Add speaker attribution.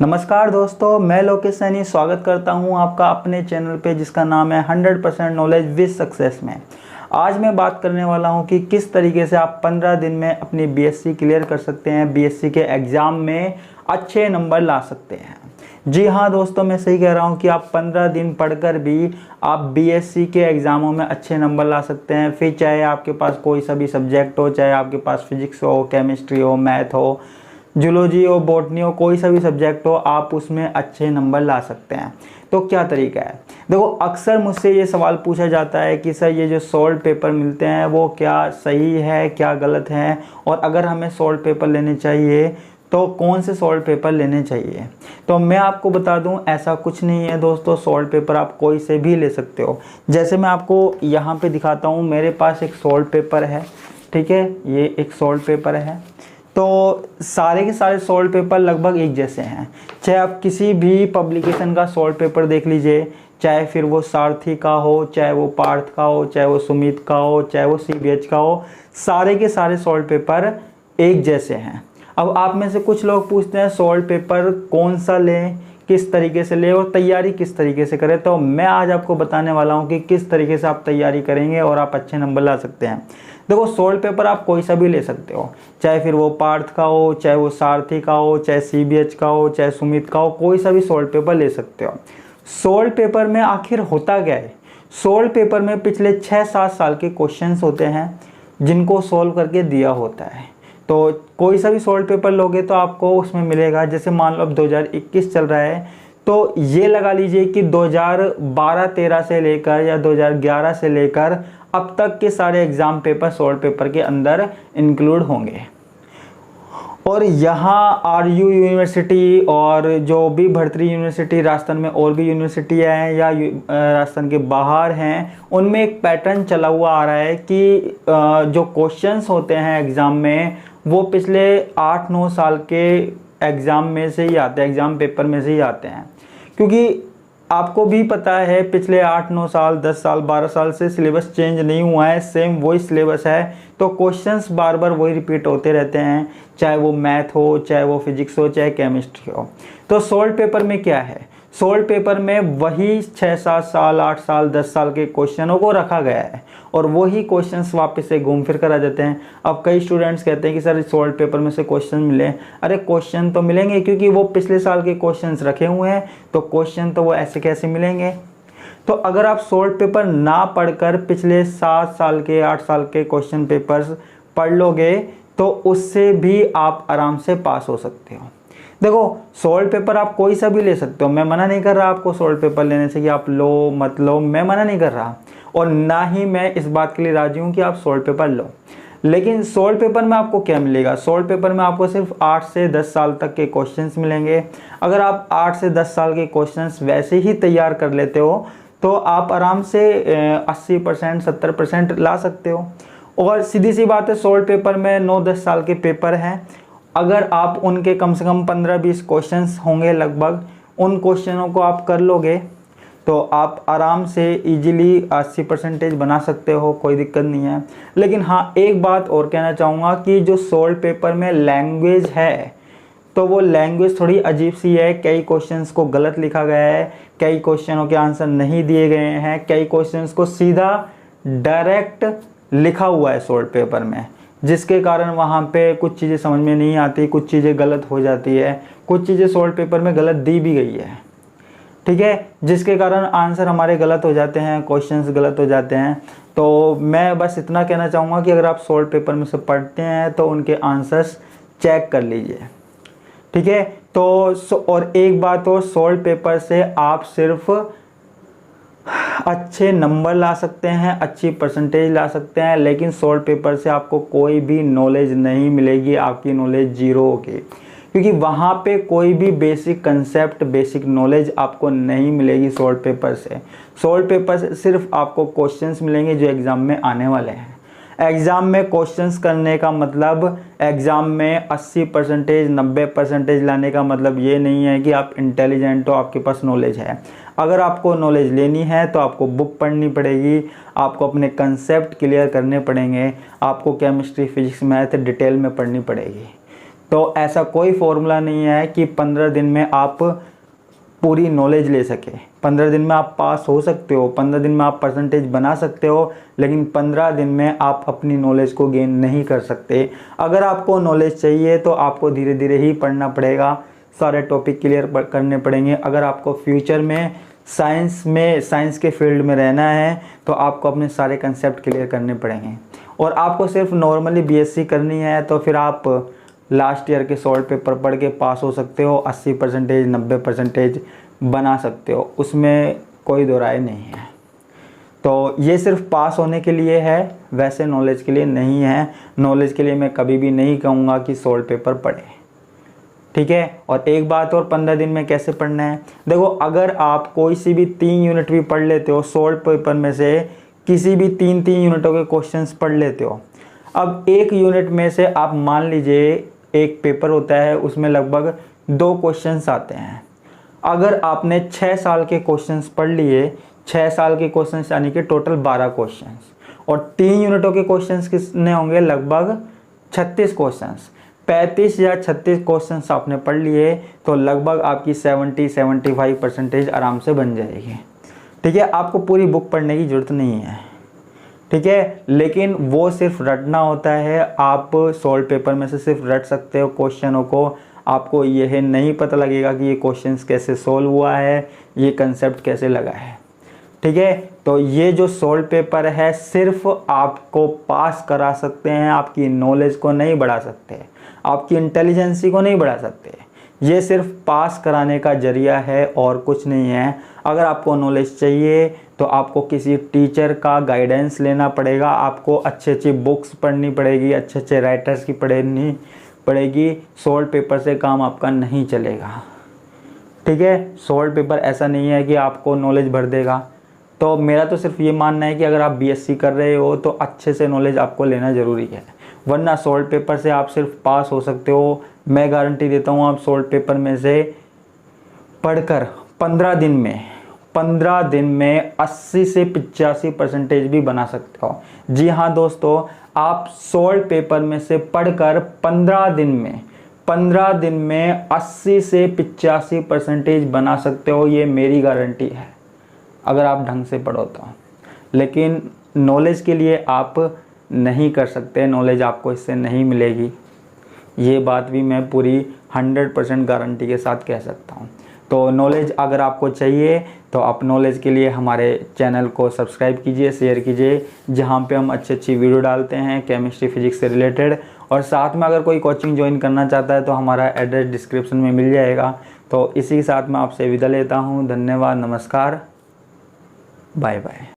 Speaker 1: नमस्कार दोस्तों, मैं लोकेश सैनी स्वागत करता हूं आपका अपने चैनल पे जिसका नाम है 100% नॉलेज विद सक्सेस में। आज मैं बात करने वाला हूं कि किस तरीके से आप 15 दिन में अपनी बीएससी क्लियर कर सकते हैं, बीएससी के एग्ज़ाम में अच्छे नंबर ला सकते हैं। जी हाँ दोस्तों, मैं सही कह रहा हूँ कि आप 15 दिन पढ़कर भी आप बीएससी के एग्ज़ामों में अच्छे नंबर ला सकते हैं। फिर चाहे आपके पास कोई सा भी सब्जेक्ट हो, चाहे आपके पास फिजिक्स हो, केमिस्ट्री हो, मैथ हो, जूलॉजी हो, बॉटनी हो, कोई सा भी सब्जेक्ट हो, आप उसमें अच्छे नंबर ला सकते हैं। तो क्या तरीका है? देखो, अक्सर मुझसे ये सवाल पूछा जाता है कि सर ये जो सॉल्व पेपर मिलते हैं वो क्या सही है, क्या गलत है, और अगर हमें सॉल्व पेपर लेने चाहिए तो कौन से सॉल्व पेपर लेने चाहिए। तो मैं आपको बता दूं, ऐसा कुछ नहीं है दोस्तों। सॉल्व पेपर आप कोई से भी ले सकते हो। जैसे मैं आपको यहाँ पे दिखाता हूँ, मेरे पास एक सॉल्व पेपर है, ठीक है, ये एक सॉल्व पेपर है। तो सारे के सारे सॉल्व पेपर लगभग एक जैसे हैं। चाहे आप किसी भी पब्लिकेशन का सॉल्व पेपर देख लीजिए, चाहे फिर वो सारथी का हो, चाहे वो पार्थ का हो, चाहे वो सुमित का हो, चाहे वो सीबीएच का हो, सारे के सारे सॉल्व पेपर एक जैसे हैं। अब आप में से कुछ लोग पूछते हैं सॉल्व पेपर कौन सा लें, किस तरीके से लें और तैयारी किस तरीके से करें। तो मैं आज आपको बताने वाला हूं कि किस तरीके से आप तैयारी करेंगे और आप अच्छे नंबर ला सकते हैं। देखो, सॉल्व पेपर आप कोई सा भी ले सकते हो, चाहे फिर वो पार्थ का हो, चाहे वो सारथी का हो, चाहे सीबीएच का हो, चाहे सुमित का हो, कोई सा भी सॉल्व पेपर ले सकते हो। सॉल्व पेपर में आखिर होता क्या है? सॉल्व पेपर में पिछले 6-7 साल के क्वेश्चंस होते हैं जिनको सॉल्व करके दिया होता है। तो कोई सा भी सॉल्व पेपर लोगे तो आपको उसमें मिलेगा। जैसे मान लो अब 2021 चल रहा है, तो ये लगा लीजिए कि 2012-13 से लेकर या 2011 से लेकर अब तक के सारे एग्ज़ाम पेपर सॉल्व पेपर के अंदर इंक्लूड होंगे। और यहाँ आरयू यूनिवर्सिटी और जो भी भर्तरी यूनिवर्सिटी, राजस्थान में और भी यूनिवर्सिटी हैं या राजस्थान के बाहर हैं, उनमें एक पैटर्न चला हुआ आ रहा है कि जो क्वेश्चंस होते हैं एग्ज़ाम में वो पिछले 8-9 साल के एग्ज़ाम में से ही आते हैं, एग्ज़ाम पेपर में से ही आते हैं। क्योंकि आपको भी पता है पिछले 8-9 साल, 10 साल, 12 साल से सिलेबस चेंज नहीं हुआ है, सेम वही सिलेबस है। तो क्वेश्चंस बार बार वही रिपीट होते रहते हैं, चाहे वो मैथ हो, चाहे वो फिजिक्स हो, चाहे केमिस्ट्री हो। तो सॉल्व पेपर में क्या है? सॉल्व पेपर में वही 6-7 साल, 8 साल, 10 साल के क्वेश्चनों को रखा गया है और वही क्वेश्चंस वापस से घूम फिर कर आ जाते हैं। अब कई स्टूडेंट्स कहते हैं कि सर सॉल्व पेपर में से क्वेश्चन मिले। अरे क्वेश्चन तो मिलेंगे क्योंकि वो पिछले साल के क्वेश्चंस रखे हुए हैं, तो क्वेश्चन तो वो ऐसे कैसे मिलेंगे। तो अगर आप सॉल्व पेपर ना पढ़कर पिछले 7 साल के, 8 साल के क्वेश्चन पेपर्स पढ़ लोगे तो उससे भी आप आराम से पास हो सकते हो। देखो, सॉल्व पेपर आप कोई सा भी ले सकते हो। मैं मना नहीं कर रहा आपको सॉल्व पेपर लेने से कि आप लो मत लो, मैं मना नहीं कर रहा, और ना ही मैं इस बात के लिए राजी हूँ कि आप सॉल्व पेपर लो। लेकिन सॉल्व पेपर में आपको क्या मिलेगा? सॉल्व पेपर में आपको सिर्फ 8 से 10 साल तक के क्वेश्चंस मिलेंगे। अगर आप 8 से 10 साल के क्वेश्चंस वैसे ही तैयार कर लेते हो तो आप आराम से 80%, 70% ला सकते हो। और सीधी सी बात है, सॉल्व पेपर में 9-10 साल के पेपर हैं। अगर आप उनके कम से कम 15-20 क्वेश्चंस होंगे लगभग, उन क्वेश्चनों को आप कर लोगे तो आप आराम से इजीली 80% बना सकते हो, कोई दिक्कत नहीं है। लेकिन हाँ, एक बात और कहना चाहूँगा कि जो सॉल्व पेपर में लैंग्वेज है तो वो लैंग्वेज थोड़ी अजीब सी है। कई क्वेश्चंस को गलत लिखा गया है, कई क्वेश्चनों के आंसर नहीं दिए गए हैं, कई क्वेश्चंस को सीधा डायरेक्ट लिखा हुआ है सॉल्व पेपर में, जिसके कारण वहाँ पे कुछ चीज़ें समझ में नहीं आती, कुछ चीज़ें गलत हो जाती है, कुछ चीज़ें सॉल्व पेपर में गलत दी भी गई है, ठीक है, जिसके कारण आंसर हमारे गलत हो जाते हैं, क्वेश्चंस गलत हो जाते हैं। तो मैं बस इतना कहना चाहूँगा कि अगर आप सॉल्व पेपर में से पढ़ते हैं तो उनके आंसर्स चेक कर लीजिए, ठीक है। तो और एक बात और, सॉल्व पेपर से आप सिर्फ अच्छे नंबर ला सकते हैं, अच्छी परसेंटेज ला सकते हैं, लेकिन सॉल्व पेपर से आपको कोई भी नॉलेज नहीं मिलेगी, आपकी नॉलेज जीरो होगी, क्योंकि वहाँ पे कोई भी बेसिक कंसेप्ट, बेसिक नॉलेज आपको नहीं मिलेगी सॉल्व पेपर से। सॉल्व पेपर से सिर्फ आपको क्वेश्चंस मिलेंगे जो एग्ज़ाम में आने वाले हैं। एग्ज़ाम में क्वेश्चंस करने का मतलब, एग्ज़ाम में 80%, 90% लाने का मतलब ये नहीं है कि आप इंटेलिजेंट हो, आपके पास नॉलेज है। अगर आपको नॉलेज लेनी है तो आपको बुक पढ़नी पड़ेगी, आपको अपने कंसेप्ट क्लियर करने पड़ेंगे, आपको केमिस्ट्री, फिजिक्स, मैथ डिटेल में पढ़नी पड़ेगी। तो ऐसा कोई फॉर्मूला नहीं है कि 15 दिन में आप पूरी नॉलेज ले सके। 15 दिन में आप पास हो सकते हो, 15 दिन में आप परसेंटेज बना सकते हो, लेकिन 15 दिन में आप अपनी नॉलेज को गेन नहीं कर सकते। अगर आपको नॉलेज चाहिए तो आपको धीरे धीरे ही पढ़ना पड़ेगा, सारे टॉपिक क्लियर करने पड़ेंगे। अगर आपको फ्यूचर में साइंस के फील्ड में रहना है तो आपको अपने सारे कंसेप्ट क्लियर करने पड़ेंगे। और आपको सिर्फ नॉर्मली बीएससी करनी है तो फिर आप लास्ट ईयर के सॉल्व पेपर पढ़ के पास हो सकते हो, 80% 90% बना सकते हो, उसमें कोई दो राय नहीं है। तो ये सिर्फ पास होने के लिए है, वैसे नॉलेज के लिए नहीं है। नॉलेज के लिए मैं कभी भी नहीं कहूँगा कि सॉल्व पेपर पढ़े, ठीक है। और एक बात और, 15 दिन में कैसे पढ़ना है, देखो अगर आप कोई सी भी 3 यूनिट भी पढ़ लेते हो, सॉल्व पेपर में से किसी भी 3 यूनिटों के क्वेश्चंस पढ़ लेते हो। अब एक यूनिट में से आप मान लीजिए एक पेपर होता है, उसमें लगभग 2 क्वेश्चंस आते हैं। अगर आपने 6 साल के क्वेश्चंस पढ़ लिए, 6 साल के क्वेश्चंस यानी कि टोटल 12 क्वेश्चंस, और 3 यूनिटों के क्वेश्चंस कितने होंगे, लगभग 36 क्वेश्चंस। 35 या 36 क्वेश्चंस आपने पढ़ लिए तो लगभग आपकी 70-75% आराम से बन जाएगी, ठीक है। आपको पूरी बुक पढ़ने की ज़रूरत नहीं है, ठीक है, लेकिन वो सिर्फ रटना होता है। आप सॉल्व पेपर में से सिर्फ रट सकते हो क्वेश्चनों को, आपको यह नहीं पता लगेगा कि ये क्वेश्चंस कैसे सॉल्व हुआ है, ये कंसेप्ट कैसे लगा है, ठीक है। तो ये जो सॉल्व पेपर है सिर्फ आपको पास करा सकते हैं, आपकी नॉलेज को नहीं बढ़ा सकते, आपकी इंटेलिजेंसी को नहीं बढ़ा सकते। ये सिर्फ पास कराने का जरिया है और कुछ नहीं है। अगर आपको नॉलेज चाहिए तो आपको किसी टीचर का गाइडेंस लेना पड़ेगा, आपको अच्छी बुक्स पढ़नी पड़ेगी, अच्छे राइटर्स की पढ़नी पड़ेगी। सॉल्व पेपर से काम आपका नहीं चलेगा, ठीक है। सॉल्व पेपर ऐसा नहीं है कि आपको नॉलेज भर देगा। तो मेरा तो सिर्फ ये मानना है कि अगर आप बीएससी कर रहे हो तो अच्छे से नॉलेज आपको लेना ज़रूरी है, वरना सॉल्व पेपर से आप सिर्फ पास हो सकते हो। मैं गारंटी देता हूँ आप सॉल्व पेपर में से पढ़कर 15 दिन में 80 से 85% भी बना सकते हो। जी हाँ दोस्तों, आप सॉल्व पेपर में से पढ़कर 15 दिन में 80 से 85% बना सकते हो, ये मेरी गारंटी है अगर आप ढंग से पढ़ो तो। लेकिन नॉलेज के लिए आप नहीं कर सकते, नॉलेज आपको इससे नहीं मिलेगी, ये बात भी मैं पूरी 100% गारंटी के साथ कह सकता हूँ। तो नॉलेज अगर आपको चाहिए तो आप नॉलेज के लिए हमारे चैनल को सब्सक्राइब कीजिए, शेयर कीजिए, जहाँ पे हम अच्छी वीडियो डालते हैं केमिस्ट्री फिजिक्स से रिलेटेड। और साथ में अगर कोई कोचिंग ज्वाइन करना चाहता है तो हमारा एड्रेस डिस्क्रिप्शन में मिल जाएगा। तो इसी के साथ मैं आपसे विदा लेता हूँ। धन्यवाद, नमस्कार, बाय बाय।